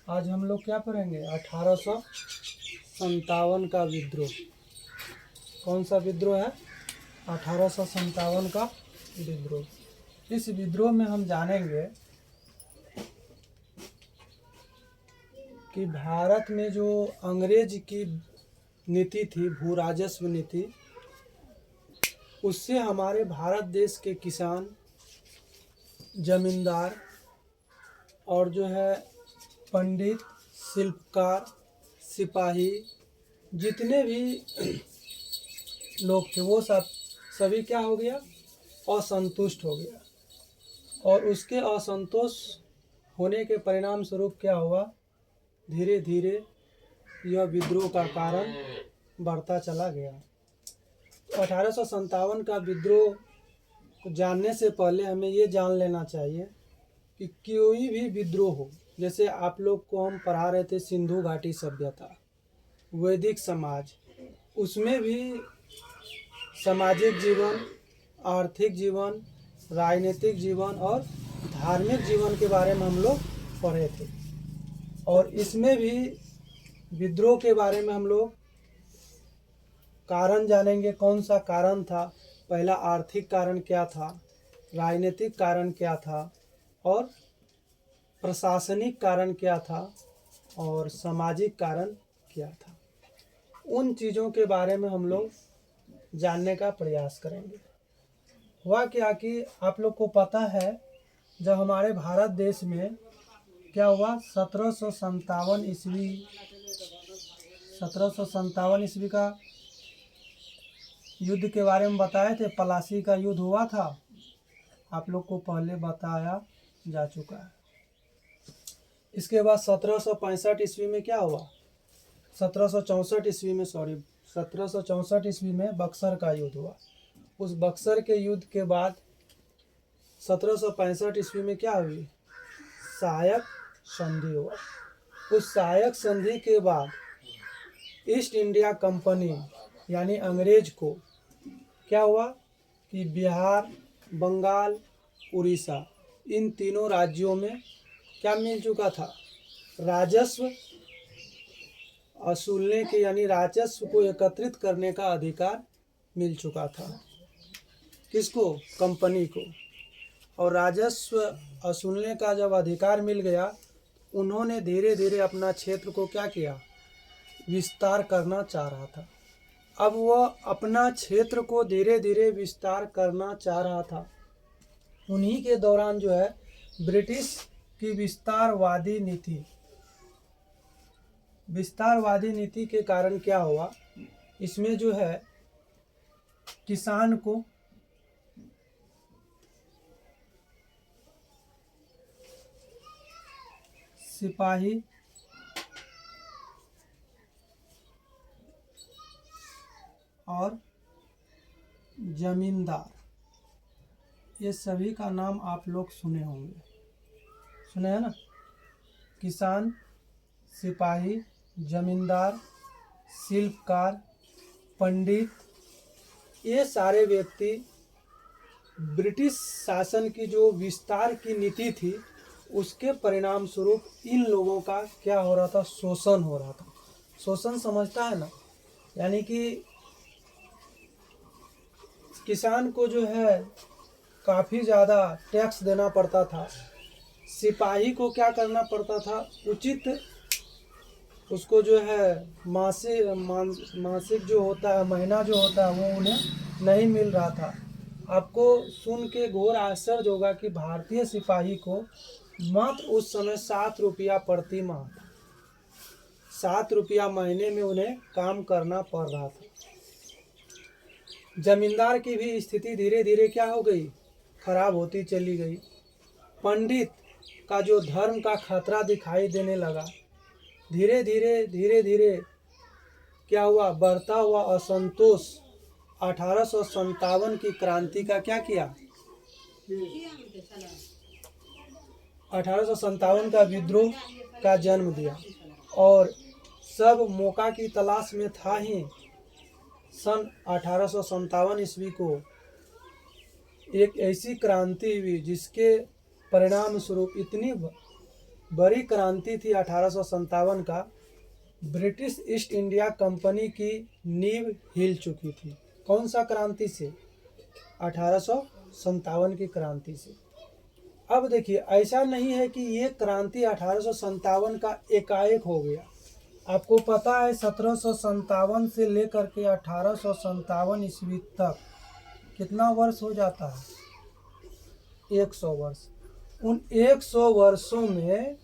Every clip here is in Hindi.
आज हम लोग क्या पढ़ेंगे? 1857 का विद्रोह। कौन सा विद्रोह है? 1857 का विद्रोह। इस विद्रोह में हम जानेंगे कि भारत में जो अंग्रेज की नीति थी, भू राजस्व नीति, उससे हमारे भारत देश के किसान, जमींदार और जो है पंडित, शिल्पकार, सिपाही, जितने भी लोग थे वो सभी क्या हो गया? असंतुष्ट हो गया। और उसके असंतोष होने के परिणाम स्वरूप क्या हुआ? धीरे धीरे यह विद्रोह का कारण बढ़ता चला गया। 1857 का विद्रोह को जानने से पहले हमें ये जान लेना चाहिए कि कोई भी विद्रोह हो, जैसे आप लोग को हम पढ़ा रहे थे सिंधु घाटी सभ्यता, वैदिक समाज, उसमें भी सामाजिक जीवन, आर्थिक जीवन, राजनीतिक जीवन और धार्मिक जीवन के बारे में हम लोग पढ़े थे। और इसमें भी विद्रोह के बारे में हम लोग कारण जानेंगे। कौन सा कारण था? पहला आर्थिक कारण क्या था, राजनीतिक कारण क्या था, और प्रशासनिक कारण क्या था, और सामाजिक कारण क्या था। उन चीज़ों के बारे में हम लोग जानने का प्रयास करेंगे। हुआ क्या कि आप लोग को पता है, जब हमारे भारत देश में क्या हुआ, 1757 ईस्वी का युद्ध के बारे में बताए थे। पलासी का युद्ध हुआ था, आप लोग को पहले बताया जा चुका है। इसके बाद 1765 ईस्वी में क्या हुआ? 1764 ईस्वी में बक्सर का युद्ध हुआ। उस बक्सर के युद्ध के बाद 1765 ईस्वी में क्या हुई? सहायक संधि हुआ। उस सहायक संधि के बाद ईस्ट इंडिया कंपनी यानी अंग्रेज को क्या हुआ कि बिहार, बंगाल, उड़ीसा, इन तीनों राज्यों में क्या मिल चुका था? राजस्व वसूलने के यानी राजस्व को एकत्रित करने का अधिकार मिल चुका था। किसको? कंपनी को। और राजस्व वसूलने का जब अधिकार मिल गया, उन्होंने धीरे धीरे अपना क्षेत्र को क्या किया? विस्तार करना चाह रहा था। अब वह अपना क्षेत्र को धीरे धीरे विस्तार करना चाह रहा था। उन्हीं के दौरान जो है ब्रिटिश की विस्तारवादी नीति के कारण क्या हुआ, इसमें जो है किसान को सिपाही और जमींदार, ये सभी का नाम आप लोग सुने होंगे, सुने हैं ना? किसान, सिपाही, जमींदार, शिल्पकार, पंडित, ये सारे व्यक्ति ब्रिटिश शासन की जो विस्तार की नीति थी, उसके परिणाम स्वरूप इन लोगों का क्या हो रहा था? शोषण हो रहा था। शोषण समझता है ना? यानी कि किसान को जो है काफ़ी ज़्यादा टैक्स देना पड़ता था। सिपाही को क्या करना पड़ता था? उचित उसको जो है मासिक जो होता है, महीना जो होता है, वो उन्हें नहीं मिल रहा था। आपको सुन के घोर आश्चर्य होगा कि भारतीय सिपाही को मात्र उस समय 7 रुपया प्रति माह, 7 रुपया महीने में उन्हें काम करना पड़ रहा था। जमींदार की भी स्थिति धीरे धीरे क्या हो गई? खराब होती चली गई। पंडित का जो धर्म का खतरा दिखाई देने लगा। धीरे धीरे क्या हुआ? बढ़ता हुआ असंतोष 1857 की क्रांति का क्या किया? 1857 का विद्रोह का जन्म दिया। और सब मौका की तलाश में था ही सन 1857 ईस्वी को एक ऐसी क्रांति हुई जिसके परिणाम स्वरूप इतनी बड़ी क्रांति थी 1857 का, ब्रिटिश ईस्ट इंडिया कंपनी की नींव हिल चुकी थी। कौन सा क्रांति से? 1857 की क्रांति से। अब देखिए, ऐसा नहीं है कि ये क्रांति 1857 का एकाएक हो गया। आपको पता है 1757 से लेकर के 1857 ईस्वी तक कितना वर्ष हो जाता है? 100 वर्ष। उन 100 वर्षों में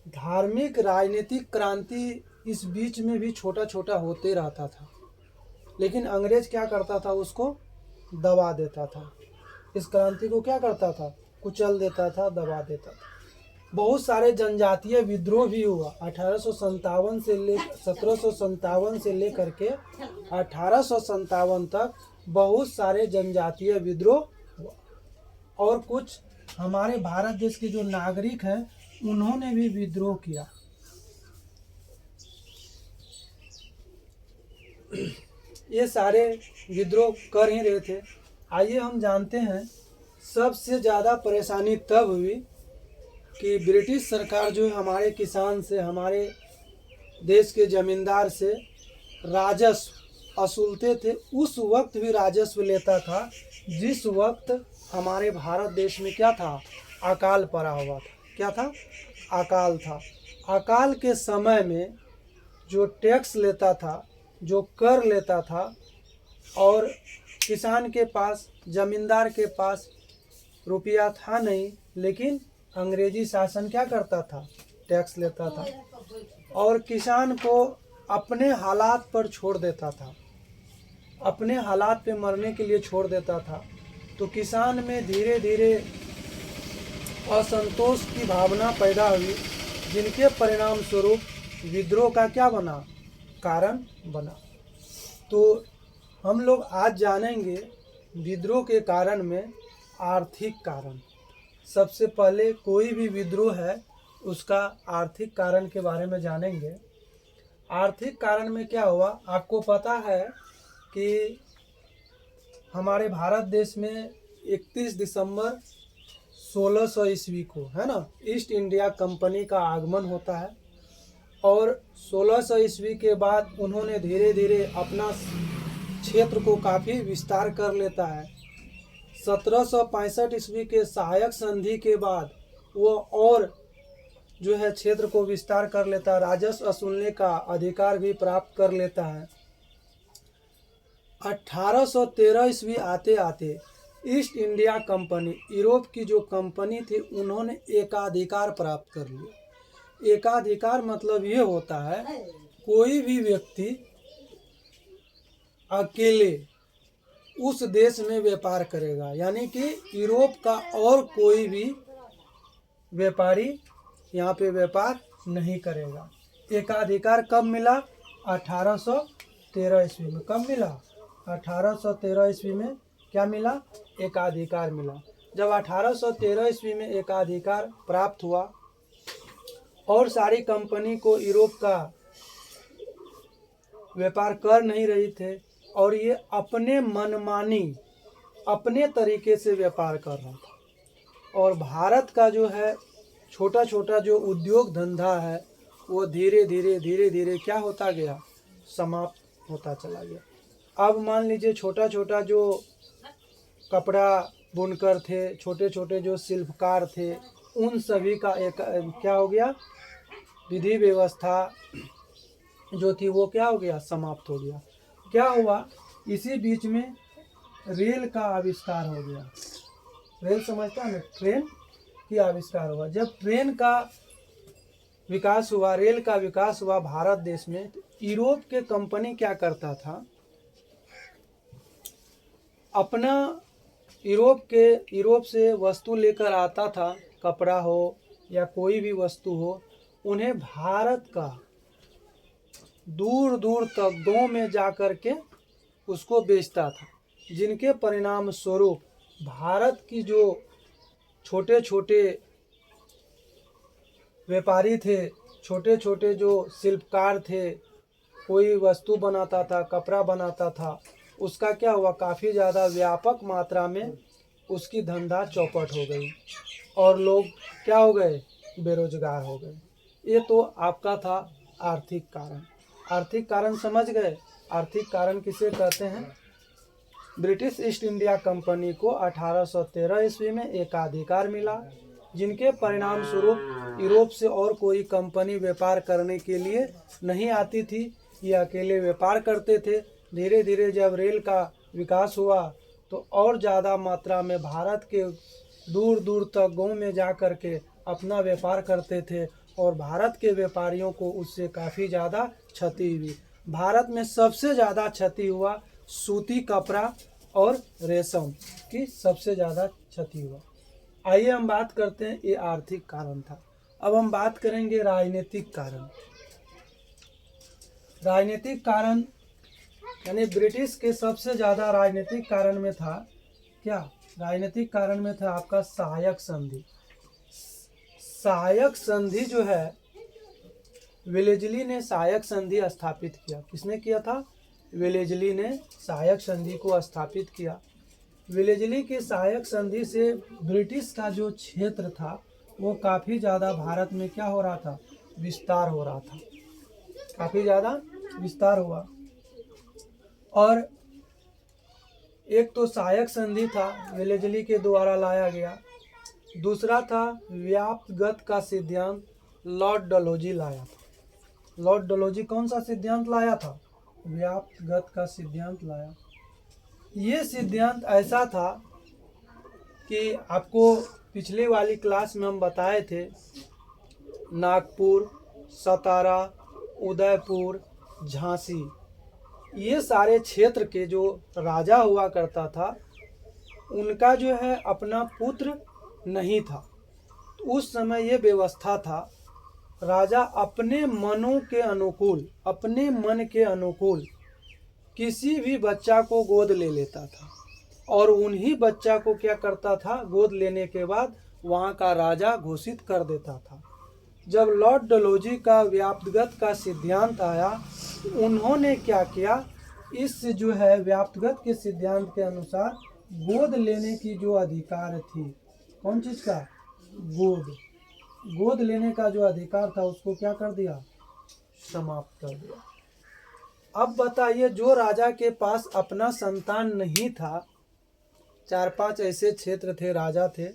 धार्मिक राजनीतिक क्रांति इस बीच में भी छोटा छोटा होते रहता था, लेकिन अंग्रेज क्या करता था? उसको दबा देता था। इस क्रांति को क्या करता था? कुचल देता था, दबा देता था। बहुत सारे जनजातीय विद्रोह भी हुआ 1757 से लेकर के 1857 तक। बहुत सारे जनजातीय विद्रोह हुआ और कुछ हमारे भारत देश के जो नागरिक हैं उन्होंने भी विद्रोह किया। ये सारे विद्रोह कर ही रहे थे। आइए हम जानते हैं सबसे ज़्यादा परेशानी तब हुई कि ब्रिटिश सरकार जो है हमारे किसान से, हमारे देश के ज़मींदार से राजस्व वसूलते थे। उस वक्त भी राजस्व लेता था जिस वक्त हमारे भारत देश में क्या था? अकाल पड़ा हुआ था। क्या था? अकाल था। अकाल के समय में जो टैक्स लेता था, जो कर लेता था, और किसान के पास, ज़मींदार के पास रुपया था नहीं, लेकिन अंग्रेजी शासन क्या करता था? टैक्स लेता था और किसान को अपने हालात पर छोड़ देता था, अपने हालात पे मरने के लिए छोड़ देता था। तो किसान में धीरे धीरे असंतोष की भावना पैदा हुई, जिनके परिणाम स्वरूप विद्रोह का क्या बना? कारण बना। तो हम लोग आज जानेंगे विद्रोह के कारण में आर्थिक कारण। सबसे पहले कोई भी विद्रोह है उसका आर्थिक कारण के बारे में जानेंगे। आर्थिक कारण में क्या हुआ? आपको पता है कि हमारे भारत देश में 31 दिसंबर 1600 ईस्वी को, है ना, ईस्ट इंडिया कंपनी का आगमन होता है और 1600 ईस्वी के बाद उन्होंने धीरे धीरे अपना क्षेत्र को काफ़ी विस्तार कर लेता है। 1765 ईस्वी के सहायक संधि के बाद वो और जो है क्षेत्र को विस्तार कर लेता है, राजस्व वसूलने का अधिकार भी प्राप्त कर लेता है। 1813 ईस्वी आते आते ईस्ट इंडिया कंपनी, यूरोप की जो कंपनी थी, उन्होंने एकाधिकार प्राप्त कर लिया। एकाधिकार मतलब ये होता है कोई भी व्यक्ति अकेले उस देश में व्यापार करेगा, यानी कि यूरोप का और कोई भी व्यापारी यहाँ पे व्यापार नहीं करेगा। एकाधिकार कब मिला? 1813 ईस्वी में। कब मिला? 1813 ईस्वी में क्या मिला? एकाधिकार मिला। जब 1813 ईस्वी में एकाधिकार प्राप्त हुआ और सारी कंपनी को यूरोप का व्यापार कर नहीं रही थे और ये अपने मनमानी, अपने तरीके से व्यापार कर रहा था, और भारत का जो है छोटा छोटा जो उद्योग धंधा है वो धीरे धीरे क्या होता गया? समाप्त होता चला गया। अब मान लीजिए छोटा छोटा जो कपड़ा बुनकर थे, छोटे छोटे जो शिल्पकार थे, उन सभी का एक क्या हो गया? विधि व्यवस्था जो थी वो क्या हो गया? समाप्त हो गया। क्या हुआ? इसी बीच में रेल का आविष्कार हो गया। रेल समझता है ना? ट्रेन की आविष्कार हुआ। जब ट्रेन का विकास हुआ, रेल का विकास हुआ भारत देश में, तो यूरोप के कंपनी क्या करता था? अपना यूरोप से वस्तु लेकर आता था, कपड़ा हो या कोई भी वस्तु हो, उन्हें भारत का दूर दूर तक गांव में जा कर के उसको बेचता था, जिनके परिणाम स्वरूप भारत की जो छोटे छोटे व्यापारी थे, छोटे छोटे जो शिल्पकार थे, कोई वस्तु बनाता था, कपड़ा बनाता था, उसका क्या हुआ? काफ़ी ज़्यादा व्यापक मात्रा में उसकी धंधा चौपट हो गई और लोग क्या हो गए? बेरोजगार हो गए। ये तो आपका था आर्थिक कारण। आर्थिक कारण समझ गए। आर्थिक कारण किसे कहते हैं? ब्रिटिश ईस्ट इंडिया कंपनी को 1813 ईस्वी में एकाधिकार मिला, जिनके परिणाम स्वरूप यूरोप से और कोई कंपनी व्यापार करने के लिए नहीं आती थी। ये अकेले व्यापार करते थे। धीरे धीरे जब रेल का विकास हुआ तो और ज़्यादा मात्रा में भारत के दूर दूर तक गांव में जा कर के अपना व्यापार करते थे और भारत के व्यापारियों को उससे काफ़ी ज़्यादा क्षति हुई। भारत में सबसे ज़्यादा क्षति हुआ सूती कपड़ा और रेशम की सबसे ज़्यादा क्षति हुआ। आइए हम बात करते हैं, ये आर्थिक कारण था। अब हम बात करेंगे राजनीतिक कारण। राजनीतिक कारण यानी ब्रिटिश के सबसे ज़्यादा राजनीतिक कारण में था क्या? राजनीतिक कारण में था आपका सहायक संधि। सहायक संधि जो है, वेलेज़ली ने सहायक संधि स्थापित किया। किसने किया था? वेलेज़ली ने सहायक संधि को स्थापित किया। वेलेज़ली की सहायक संधि से ब्रिटिश का जो क्षेत्र था वो काफ़ी ज़्यादा भारत में क्या हो रहा था? विस्तार हो रहा था, काफ़ी ज़्यादा विस्तार हुआ। और एक तो सहायक संधि था, वेलेज़ली के द्वारा लाया गया। दूसरा था व्याप्तगत का सिद्धांत, लॉर्ड डलहौजी लाया था। लॉर्ड डलहौजी कौन सा सिद्धांत लाया था? व्याप्तगत का सिद्धांत लाया। ये सिद्धांत ऐसा था कि आपको पिछले वाली क्लास में हम बताए थे, नागपुर, सतारा, उदयपुर, झांसी, ये सारे क्षेत्र के जो राजा हुआ करता था उनका जो है अपना पुत्र नहीं था। उस समय ये व्यवस्था था, राजा अपने मनों के अनुकूल, अपने मन के अनुकूल किसी भी बच्चा को गोद ले लेता था और उन्हीं बच्चा को क्या करता था? गोद लेने के बाद वहाँ का राजा घोषित कर देता था। जब लॉर्ड डलहौजी का व्याप्तगत का सिद्धांत आया, उन्होंने क्या किया? इस जो है व्याप्तगत के सिद्धांत के अनुसार गोद लेने की जो अधिकार थी, कौन चीज़ का? गोद लेने का जो अधिकार था उसको क्या कर दिया? समाप्त कर दिया। अब बताइए, जो राजा के पास अपना संतान नहीं था, 4-5 ऐसे क्षेत्र थे, राजा थे,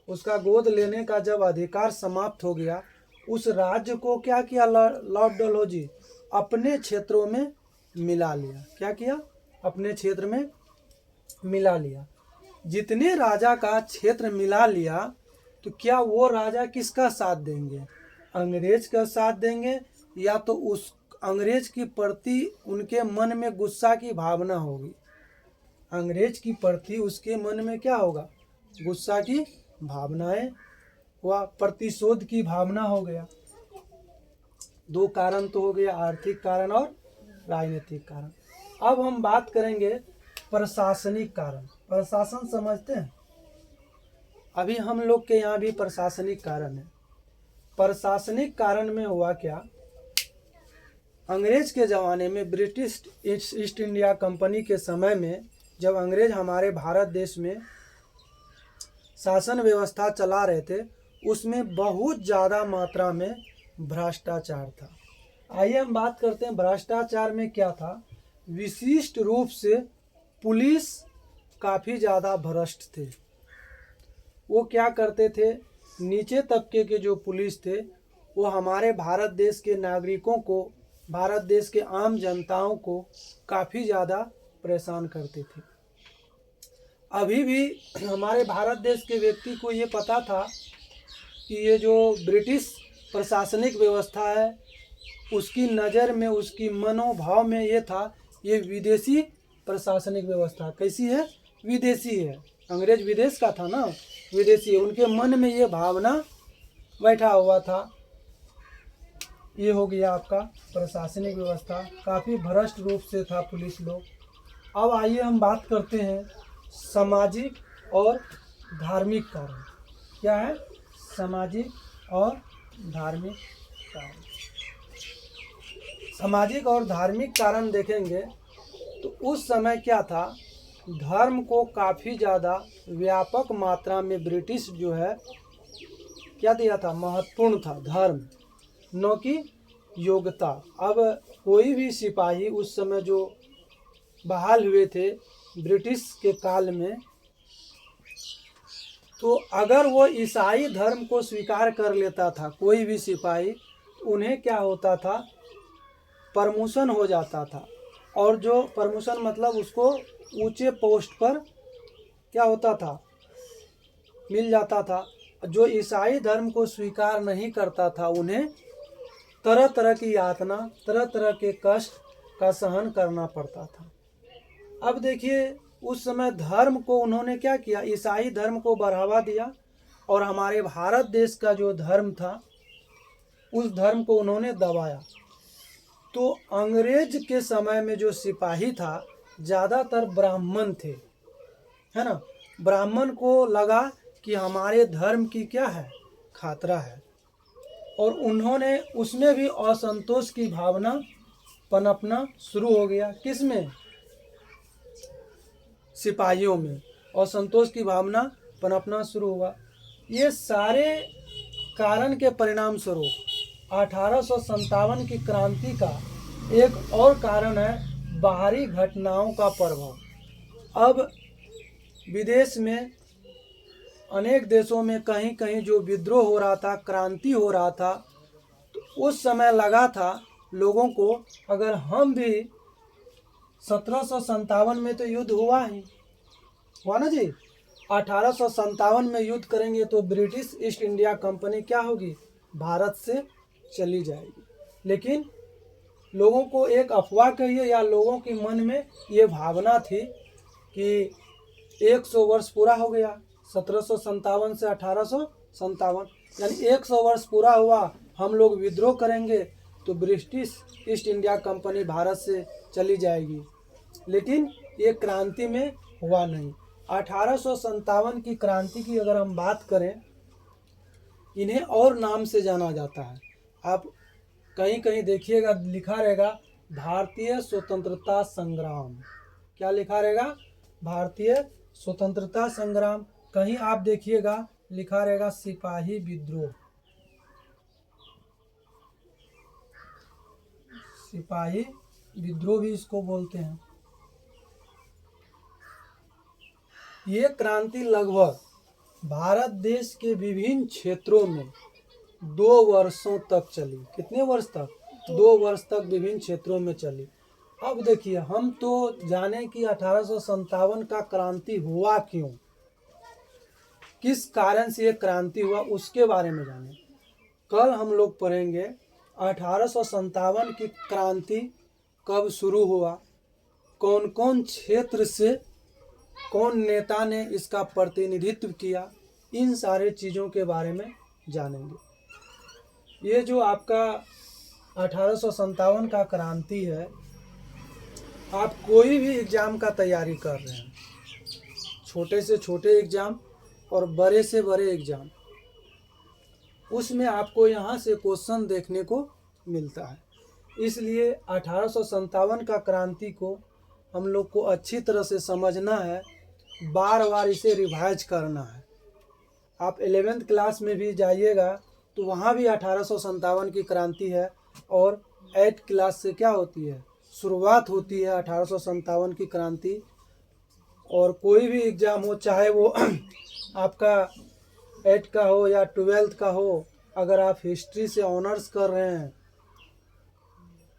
उसका गोद लेने का जब अधिकार समाप्त हो गया, उस राज्य को क्या किया लॉर्ड डलहौजी? अपने क्षेत्रों में मिला लिया। क्या किया? अपने क्षेत्र में मिला लिया। जितने राजा का क्षेत्र मिला लिया तो क्या वो राजा किसका साथ देंगे? अंग्रेज का साथ देंगे, या तो उस अंग्रेज की प्रति उनके मन में गुस्सा की भावना होगी। अंग्रेज की प्रति उसके मन में क्या होगा? गुस्सा की भावनाएं व प्रतिशोध की भावना हो गया। दो कारण तो हो गया, आर्थिक कारण और राजनीतिक कारण। अब हम बात करेंगे प्रशासनिक कारण। प्रशासन समझते हैं? अभी हम लोग के यहाँ भी प्रशासनिक कारण है। प्रशासनिक कारण में हुआ क्या? अंग्रेज के ज़माने में, ब्रिटिश ईस्ट इंडिया कंपनी के समय में, जब अंग्रेज हमारे भारत देश में शासन व्यवस्था चला रहे थे, उसमें बहुत ज़्यादा मात्रा में भ्रष्टाचार था। आइए हम बात करते हैं भ्रष्टाचार में क्या था। विशिष्ट रूप से पुलिस काफ़ी ज़्यादा भ्रष्ट थे। वो क्या करते थे? नीचे तबके के जो पुलिस थे वो हमारे भारत देश के नागरिकों को, भारत देश के आम जनताओं को काफ़ी ज़्यादा परेशान करते थे। अभी भी हमारे भारत देश के व्यक्ति को ये पता था कि ये जो ब्रिटिश प्रशासनिक व्यवस्था है, उसकी नज़र में, उसकी मनोभाव में ये था, ये विदेशी प्रशासनिक व्यवस्था। कैसी है? विदेशी है। अंग्रेज विदेश का था ना, विदेशी है। उनके मन में ये भावना बैठा हुआ था। ये हो गया आपका प्रशासनिक व्यवस्था, काफ़ी भ्रष्ट रूप से था पुलिस लोग। अब आइए हम बात करते हैं सामाजिक और धार्मिक कारण। क्या है? सामाजिक और धार्मिक कारण। सामाजिक और धार्मिक कारण देखेंगे तो उस समय क्या था? धर्म को काफ़ी ज़्यादा व्यापक मात्रा में ब्रिटिश जो है क्या दिया था, महत्वपूर्ण था धर्म, न कि योग्यता। अब कोई भी सिपाही उस समय जो बहाल हुए थे ब्रिटिश के काल में, तो अगर वो ईसाई धर्म को स्वीकार कर लेता था कोई भी सिपाही, उन्हें क्या होता था, प्रमोशन हो जाता था। और जो प्रमोशन मतलब उसको ऊंचे पोस्ट पर क्या होता था, मिल जाता था। जो ईसाई धर्म को स्वीकार नहीं करता था उन्हें तरह तरह की यातना, तरह तरह के कष्ट का सहन करना पड़ता था। अब देखिए उस समय धर्म को उन्होंने क्या किया, ईसाई धर्म को बढ़ावा दिया और हमारे भारत देश का जो धर्म था उस धर्म को उन्होंने दबाया। तो अंग्रेज के समय में जो सिपाही था ज़्यादातर ब्राह्मण थे, है ना। ब्राह्मण को लगा कि हमारे धर्म की क्या है, खतरा है, और उन्होंने उसमें भी असंतोष की भावना पनपना शुरू हो गया। किसमें, सिपाहियों में असंतोष की भावना पनपना शुरू हुआ। ये सारे कारण के परिणाम स्वरूप 1857 की क्रांति का एक और कारण है बाहरी घटनाओं का प्रभाव। अब विदेश में अनेक देशों में कहीं कहीं जो विद्रोह हो रहा था, क्रांति हो रहा था, तो उस समय लगा था लोगों को, अगर हम भी 1757 में तो युद्ध हुआ ना जी, 1857 में युद्ध करेंगे तो ब्रिटिश ईस्ट इंडिया कंपनी क्या होगी, भारत से चली जाएगी। लेकिन लोगों को एक अफवाह कहिए या लोगों के मन में ये भावना थी कि 100 वर्ष पूरा हो गया, 1757 से 1857, यानी 100 वर्ष पूरा हुआ, हम लोग विद्रोह करेंगे तो British east India company Bharat से चली जाएगी। लेकिन ये क्रांति में हुआ नहीं। 1857 की क्रांति की अगर हम बात करें, इन्हें और नाम से जाना जाता है। आप कहीं कहीं देखिएगा लिखा रहेगा भारतीय स्वतंत्रता संग्राम। क्या लिखा रहेगा, भारतीय स्वतंत्रता संग्राम। कहीं आप देखिएगा लिखा रहेगा सिपाही विद्रोह, सिपाही विद्रोह भी इसको बोलते हैं। ये क्रांति लगभग भारत देश के विभिन्न क्षेत्रों में 2 वर्षों तक चली। कितने वर्ष तक, 2 वर्ष तक विभिन्न क्षेत्रों में चली। अब देखिए, हम तो जाने कि 1857 का क्रांति हुआ क्यों, किस कारण से ये क्रांति हुआ, उसके बारे में जाने। कल हम लोग पढ़ेंगे 1857 की क्रांति कब शुरू हुआ, कौन कौन क्षेत्र से कौन नेता ने इसका प्रतिनिधित्व किया, इन सारे चीज़ों के बारे में जानेंगे। ये जो आपका 1857 का क्रांति है, आप कोई भी एग्ज़ाम का तैयारी कर रहे हैं, छोटे से छोटे एग्ज़ाम और बड़े से बड़े एग्ज़ाम, उसमें आपको यहाँ से क्वेश्चन देखने को मिलता है। इसलिए 1857 का क्रांति को हम लोग को अच्छी तरह से समझना है, बार बार इसे रिवाइज करना है। आप 11th क्लास में भी जाइएगा तो वहाँ भी 1857 की क्रांति है, और 8th क्लास से क्या होती है, शुरुआत होती है 1857 की क्रांति। और कोई भी एग्ज़ाम हो, चाहे वो आपका 8 का हो या 12th का हो, अगर आप हिस्ट्री से ऑनर्स कर रहे हैं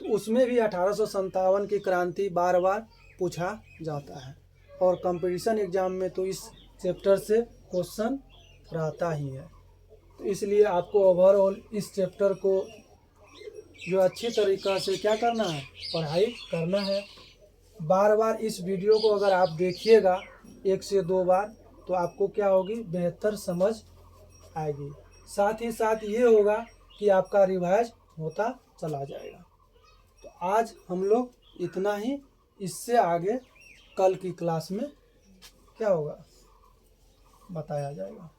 तो उसमें भी 1857 की क्रांति बार बार पूछा जाता है, और कंपटीशन एग्ज़ाम में तो इस चैप्टर से क्वेश्चन रहता ही है। तो इसलिए आपको ओवरऑल इस चैप्टर को जो अच्छी तरीक़ा से क्या करना है, पढ़ाई करना है। बार बार इस वीडियो को अगर आप देखिएगा 1 से 2 बार, तो आपको क्या होगी, बेहतर समझ आएगी। साथ ही साथ ये होगा कि आपका रिवाइज होता चला जाएगा। तो आज हम लोग इतना ही, इससे आगे कल की क्लास में क्या होगा बताया जाएगा।